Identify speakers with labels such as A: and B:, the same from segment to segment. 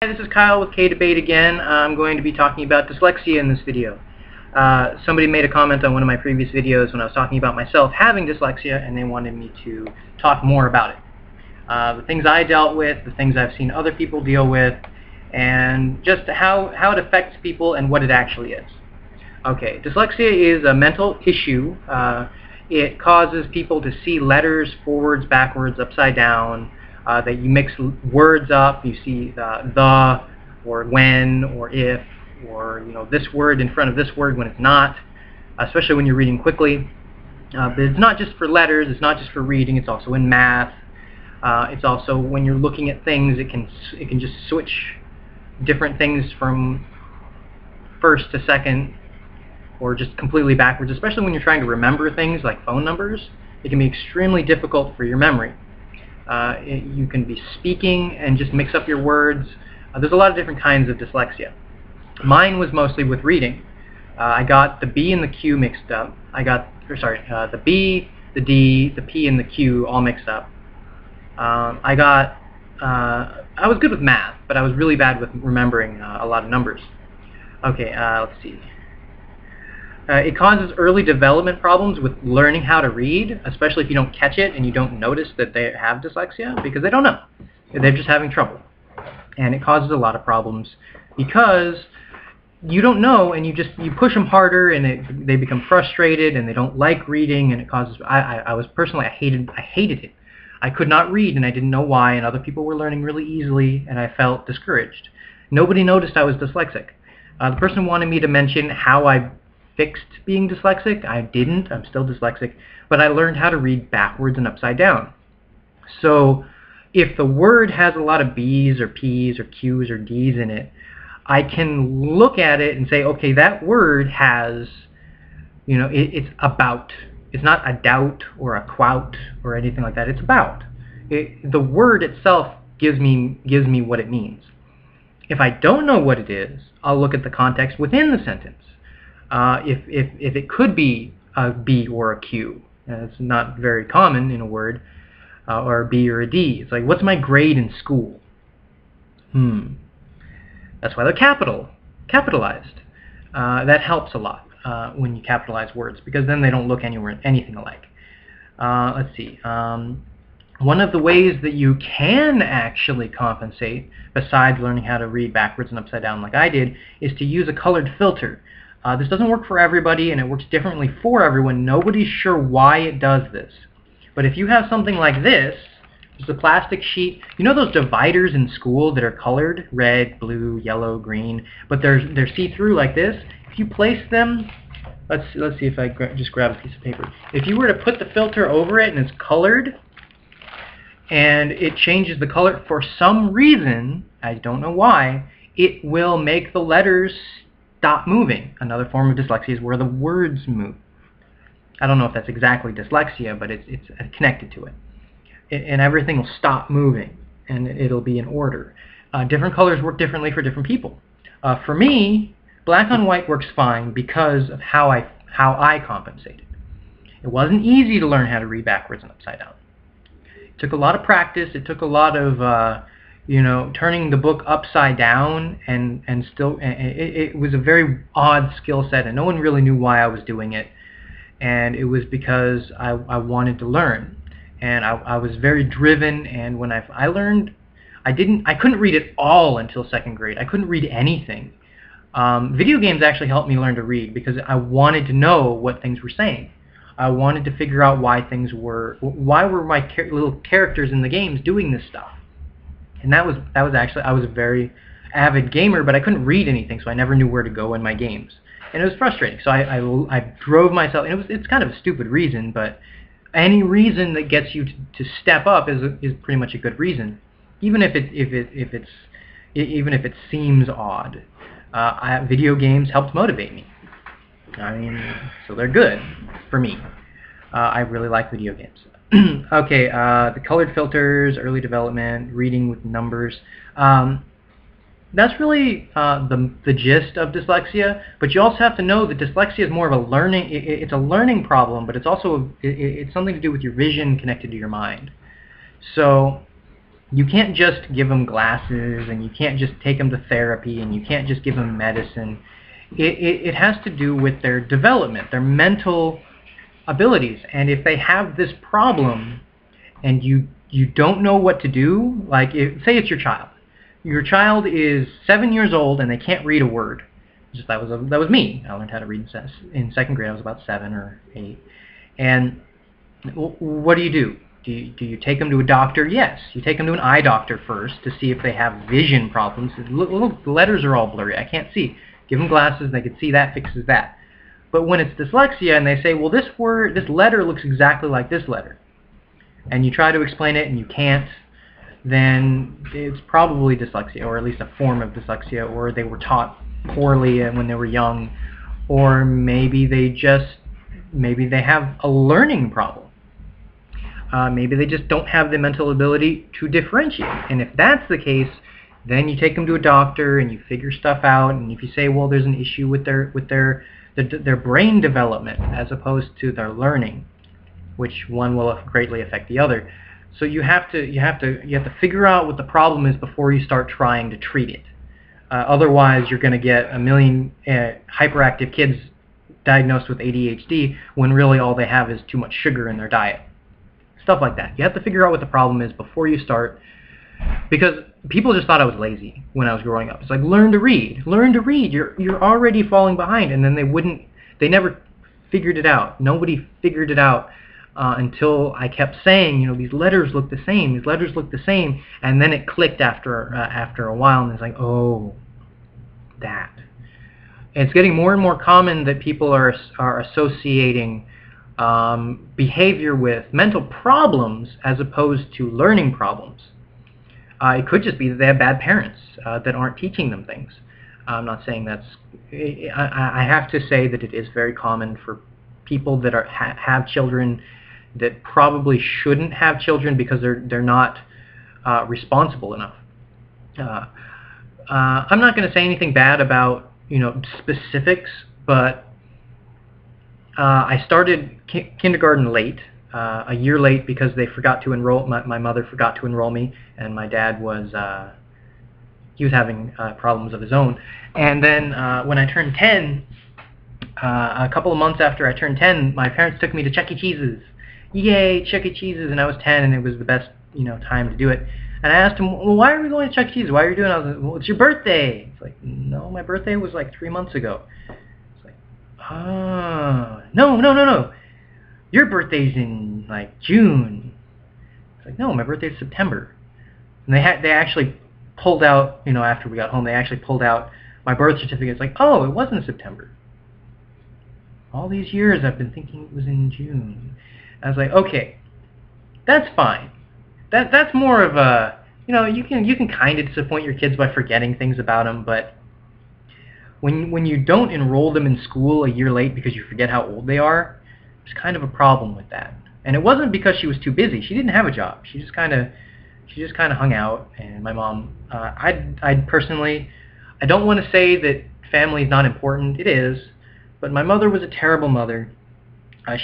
A: Hi, this is Kyle with kayDbait again. I'm going to be talking about dyslexia in this video. Somebody made a comment on one of my previous videos when I was talking about myself having dyslexia, and they wanted me to talk more about it. The things I dealt with, the things I've seen other people deal with, and just how it affects people and what it actually is. Okay, dyslexia is a mental issue. It causes people to see letters forwards, backwards, upside down, that you mix words up. You see the or when or if, or this word in front of this word when it's not, especially when you're reading quickly. But it's not just for letters, it's not just for reading, it's also in math. It's also when you're looking at things, it can just switch different things from first to second, or just completely backwards, especially when you're trying to remember things like phone numbers. It can be extremely difficult for your memory. You can be speaking and just mix up your words. There's a lot of different kinds of dyslexia. Mine was mostly with reading. I got the B and the Q mixed up. The B, the D, the P, and the Q all mixed up. I was good with math, but I was really bad with remembering a lot of numbers. Okay, let's see. It causes early development problems with learning how to read, especially if you don't catch it and you don't notice that they have dyslexia, because they don't know. They're just having trouble. And it causes a lot of problems because you don't know, and you push them harder, and they become frustrated, and they don't like reading, and it causes... I hated it. I could not read, and I didn't know why, and other people were learning really easily, and I felt discouraged. Nobody noticed I was dyslexic. The person wanted me to mention how I fixed being dyslexic. I didn't. I'm still dyslexic, but I learned how to read backwards and upside down. So if the word has a lot of B's or P's or Q's or D's in it, I can look at it and say, okay, that word has, it's about. It's not a doubt or a quout or anything like that. It's about. The word itself gives me what it means. If I don't know what it is, I'll look at the context within the sentence. If it could be a B or a Q. It's not very common in a word, or a B or a D. It's like, what's my grade in school? That's why they're capitalized. That helps a lot when you capitalize words, because then they don't look anything alike. Let's see. One of the ways that you can actually compensate, besides learning how to read backwards and upside down like I did, is to use a colored filter. This doesn't work for everybody, and it works differently for everyone. Nobody's sure why it does this. But if you have something like this, just a plastic sheet, you know those dividers in school that are colored? Red, blue, yellow, green, but they're see-through like this? If you place them, let's see if I just grab a piece of paper. If you were to put the filter over it and it's colored, and it changes the color for some reason, I don't know why, it will make the letters stop moving. Another form of dyslexia is where the words move. I don't know if that's exactly dyslexia, but it's connected to it. And everything will stop moving, and it'll be in order. Different colors work differently for different people. For me, black on white works fine because of how I compensated. It wasn't easy to learn how to read backwards and upside down. It took a lot of practice. It took a lot of turning the book upside down, and still, it was a very odd skill set, and no one really knew why I was doing it. And it was because I wanted to learn, and I was very driven. And when I learned, I couldn't read at all until second grade. I couldn't read anything. Video games actually helped me learn to read because I wanted to know what things were saying. I wanted to figure out why were my little characters in the games doing this stuff. And that was actually, I was a very avid gamer, but I couldn't read anything, so I never knew where to go in my games. And it was frustrating. So I drove myself, and it's kind of a stupid reason, but any reason that gets you to step up is pretty much a good reason, even if it seems odd. Video games helped motivate me. I mean, so they're good for me. I really like video games. Okay, the colored filters, early development, reading with numbers. That's really the gist of dyslexia, but you also have to know that dyslexia is more of a learning, it's a learning problem, but it's also, it's something to do with your vision connected to your mind. So you can't just give them glasses, and you can't just take them to therapy, and you can't just give them medicine. It has to do with their development, their mental abilities. And if they have this problem and you don't know what to do, like say it's your child. Your child is 7 years old and they can't read a word. That was me. I learned how to read in second grade. I was about 7 or 8. And what do? Do you take them to a doctor? Yes. You take them to an eye doctor first to see if they have vision problems. Look, the letters are all blurry. I can't see. Give them glasses, they can see that, fixes that. But when it's dyslexia and they say, well, this letter looks exactly like this letter, and you try to explain it and you can't, then it's probably dyslexia, or at least a form of dyslexia, or they were taught poorly when they were young, or maybe they have a learning problem. Maybe they just don't have the mental ability to differentiate. And if that's the case, then you take them to a doctor and you figure stuff out. And if you say, well, there's an issue with their brain development as opposed to their learning, which one will greatly affect the other. So you have to figure out what the problem is before you start trying to treat it. Otherwise, you're going to get a million hyperactive kids diagnosed with ADHD when really all they have is too much sugar in their diet. Stuff like that. You have to figure out what the problem is before you start, because people just thought I was lazy when I was growing up. It's like, learn to read. Learn to read. You're already falling behind. And then they never figured it out. Nobody figured it out until I kept saying, these letters look the same. These letters look the same. And then it clicked after a while, and it's like, oh, that. And it's getting more and more common that people are associating behavior with mental problems as opposed to learning problems. It could just be that they have bad parents that aren't teaching them things. I'm not saying that's... I have to say that it is very common for people that have children that probably shouldn't have children because they're not responsible enough. I'm not going to say anything bad about specifics, but I started kindergarten late, a year late, because they forgot to enroll. My mother forgot to enroll me, and my dad was having problems of his own. And then when I turned 10, a couple of months after I turned 10, my parents took me to Chuck E. Cheese's. Yay, Chuck E. Cheese's! And I was 10, and it was the best time to do it. And I asked him, well, why are we going to Chuck E. Cheese's? Why are you doing it? I was like, well, it's your birthday. It's like, no, my birthday was like 3 months ago. No. Your birthday's in like June. It's like, no, my birthday's September. And they actually pulled out, after we got home, they actually pulled out my birth certificate. It's like, oh, it wasn't September. All these years I've been thinking it was in June. I was like, okay, that's fine. That's more of a, you can kind of disappoint your kids by forgetting things about them, but when you don't enroll them in school a year late because you forget how old they are, there's kind of a problem with that. And it wasn't because she was too busy. She didn't have a job. She just kind of hung out. And my mom, I personally, I don't want to say that family is not important. It is, but my mother was a terrible mother.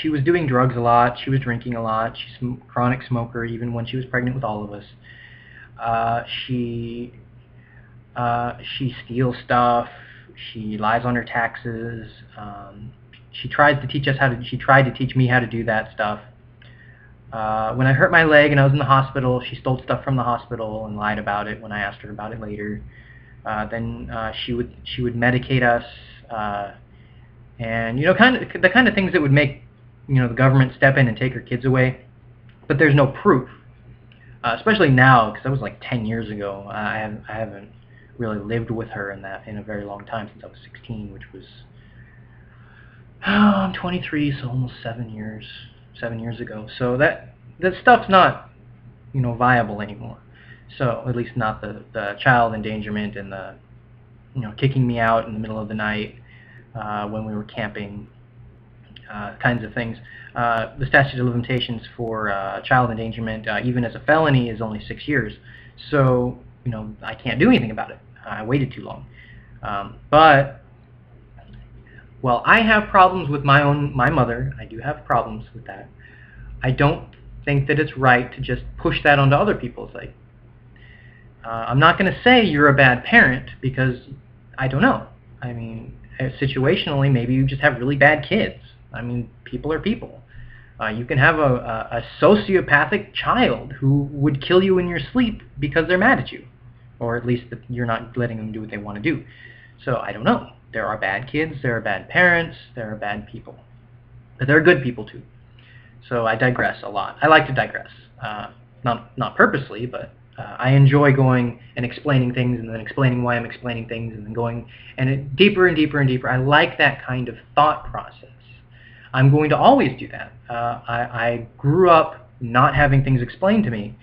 A: She was doing drugs a lot. She was drinking a lot. She's a chronic smoker, even when she was pregnant with all of us. She steals stuff. She lies on her taxes. She tried to teach me how to do that stuff. When I hurt my leg and I was in the hospital, she stole stuff from the hospital and lied about it when I asked her about it later. Then she would medicate us, and the kind of things that would make the government step in and take her kids away. But there's no proof, especially now, because that was like 10 years ago. I haven't really lived with her in a very long time, since I was 16, which was, I'm 23, so almost 7 years ago. So that stuff's not viable anymore. So at least not the child endangerment and the kicking me out in the middle of the night when we were camping, kinds of things. The statute of limitations for child endangerment, even as a felony, is only 6 years. So I can't do anything about it. I waited too long. But while I have problems with my mother, I do have problems with that. I don't think that it's right to just push that onto other people. It's like, I'm not going to say you're a bad parent because I don't know. I mean, situationally, maybe you just have really bad kids. I mean, people are people. You can have a sociopathic child who would kill you in your sleep because they're mad at you, or at least that you're not letting them do what they want to do. So I don't know. There are bad kids, there are bad parents, there are bad people. But there are good people too. So I digress a lot. I like to digress. Not purposely, but I enjoy going and explaining things and then explaining why I'm explaining things and then going deeper and deeper and deeper. I like that kind of thought process. I'm going to always do that. I grew up not having things explained to me,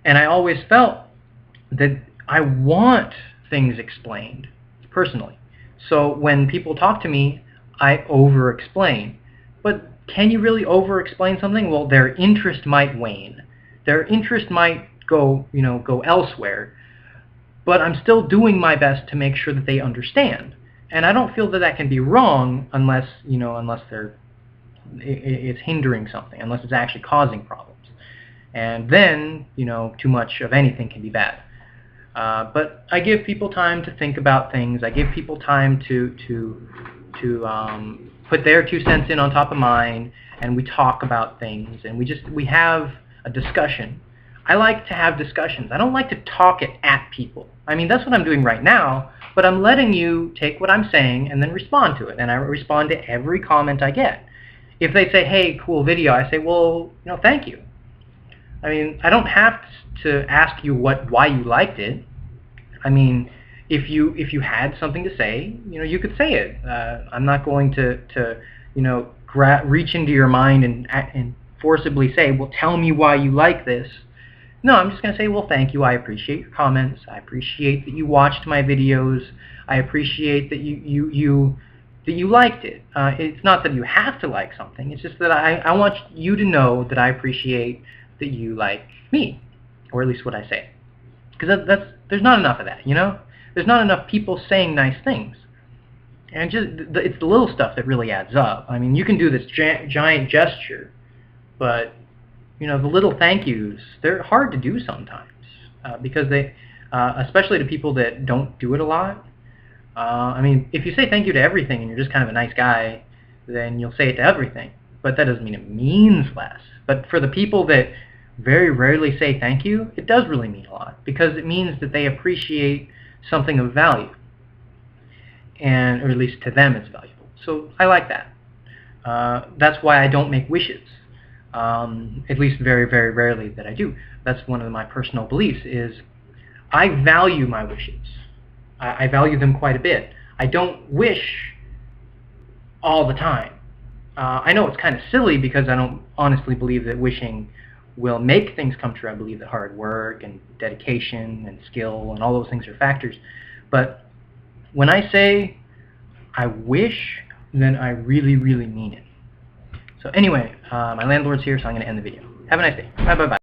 A: and I always felt that I want things explained personally. So when people talk to me, I over-explain. But can you really over-explain something? Well, their interest might wane. Their interest might go elsewhere. But I'm still doing my best to make sure that they understand. And I don't feel that that can be wrong unless it's hindering something, unless it's actually causing problems. And then, too much of anything can be bad. But I give people time to think about things. I give people time to put their 2 cents in on top of mine, and we talk about things, and we have a discussion. I like to have discussions. I don't like to talk it at people. I mean, that's what I'm doing right now, but I'm letting you take what I'm saying and then respond to it, and I respond to every comment I get. If they say, hey, cool video, I say, well, thank you. I mean, I don't have to ask you why you liked it. I mean, if you had something to say, you could say it. I'm not going to reach into your mind and forcibly say, well, tell me why you like this. No, I'm just going to say, well, thank you. I appreciate your comments. I appreciate that you watched my videos. I appreciate that you liked it. It's not that you have to like something. It's just that I want you to know that I appreciate that you like me, or at least what I say. Because there's not enough of that, There's not enough people saying nice things. And it's the little stuff that really adds up. I mean, you can do this giant gesture, but the little thank yous, they're hard to do sometimes because they, especially to people that don't do it a lot. I mean, if you say thank you to everything and you're just kind of a nice guy, then you'll say it to everything. But that doesn't mean it means less. But for the people that very rarely say thank you, it does really mean a lot, because it means that they appreciate something of value, or at least to them it's valuable. So I like that. That's why I don't make wishes, at least very, very rarely that I do. That's one of my personal beliefs, is I value my wishes. I value them quite a bit. I don't wish all the time. I know it's kind of silly because I don't honestly believe that wishing will make things come true. I believe that hard work and dedication and skill and all those things are factors. But when I say I wish, then I really, really mean it. So anyway, my landlord's here, so I'm going to end the video. Have a nice day. Bye, bye, bye.